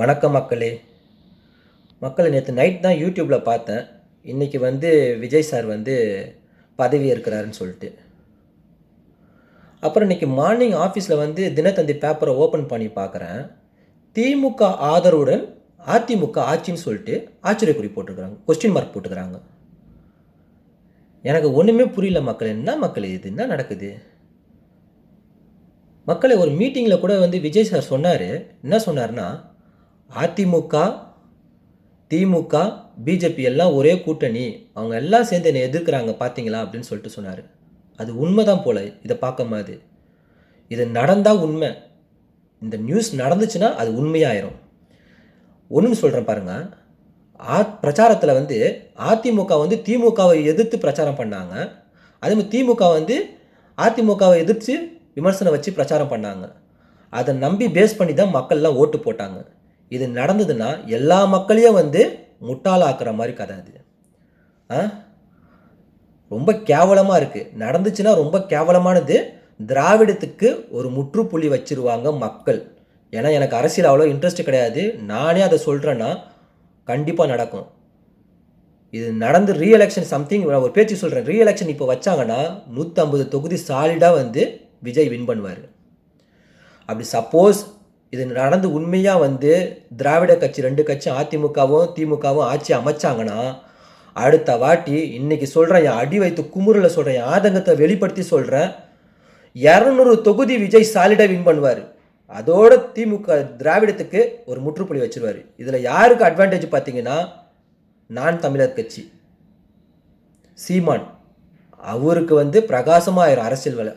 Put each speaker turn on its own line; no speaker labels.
வணக்கம் மக்களே. நேற்று நைட் தான் யூடியூப்பில் பார்த்தேன். இன்றைக்கி விஜய் சார் பதவி ஏற்கிறாருன்னு சொல்லிட்டு. அப்புறம் இன்றைக்கி மார்னிங் ஆஃபீஸில் தினத்தந்தி பேப்பரை ஓப்பன் பண்ணி பார்க்குறேன். திமுக ஆதரவுடன் அதிமுக ஆட்சின்னு சொல்லிட்டு ஆச்சரியக்குறி போட்டுருக்குறாங்க, கொஸ்டின் மார்க் போட்டுக்கிறாங்க. எனக்கு ஒன்றுமே புரியல மக்கள். என்ன மக்கள் இது என்ன நடக்குது? மக்களை ஒரு மீட்டிங்கில் கூட விஜய் சார் சொன்னார். என்ன சொன்னார்னா, அதிமுக, திமுக, பிஜேபி எல்லாம் ஒரே கூட்டணி, அவங்க எல்லாம் சேர்ந்து என்னை எதிர்க்கிறாங்க பார்த்தீங்களா அப்படின்னு சொல்லிட்டு சொன்னார். அது உண்மைதான் போல. இதை பார்க்கும்போது இது நடந்தால் உண்மை, இந்த நியூஸ் நடந்துச்சுன்னா அது உண்மையாயிரும். ஒன்றுன்னு சொல்கிறேன் பாருங்கள். பிரச்சாரத்தில் அதிமுக திமுகவை எதிர்த்து பிரச்சாரம் பண்ணாங்க. அதே மாதிரி திமுக அதிமுகவை எதிர்த்து விமர்சனம் வச்சு பிரச்சாரம் பண்ணாங்க. அதை நம்பி பேஸ் பண்ணி தான் மக்கள்லாம் ஓட்டு போட்டாங்க. இது நடந்ததுன்னா எல்லா மக்களையும் முட்டாளாக்குற மாதிரி கதை அது. ரொம்ப கேவலமாக இருக்குது. நடந்துச்சுன்னா ரொம்ப கேவலமானது. திராவிடத்துக்கு ஒரு முற்றுப்புள்ளி வச்சிருவாங்க மக்கள். ஏன்னா எனக்கு அரசியல் அவ்வளோ இன்ட்ரெஸ்ட் கிடையாது. நானே அதை சொல்கிறேன்னா கண்டிப்பாக நடக்கும். இது நடந்து ரீஎலெக்ஷன் சம்திங் ஒரு பேச்சு சொல்கிறேன். ரீஎலெக்ஷன் இப்போ வச்சாங்கன்னா 150 தொகுதி சாலிடாக விஜய் வின் பண்ணுவார். அப்படி சப்போஸ் இது நடந்து உண்மையாக திராவிட கட்சி 2 கட்சி அதிமுகவும் திமுகவும் ஆட்சி அமைச்சாங்கன்னா அடுத்த வாட்டி இன்னைக்கு சொல்கிறேன், என் அடி வைத்து குமுறில் சொல்கிறேன், என் ஆதங்கத்தை வெளிப்படுத்தி சொல்கிறேன், 200 தொகுதி விஜய் சாலிடாக வின் பண்ணுவார். அதோட திமுக திராவிடத்துக்கு ஒரு முற்றுப்புள்ளி வச்சிருவார். இதில் யாருக்கு அட்வான்டேஜ் பார்த்தீங்கன்னா, நான் தமிழர் கட்சி சீமான் அவருக்கு பிரகாசமாக ஆயிரும் அரசியல் வேலை.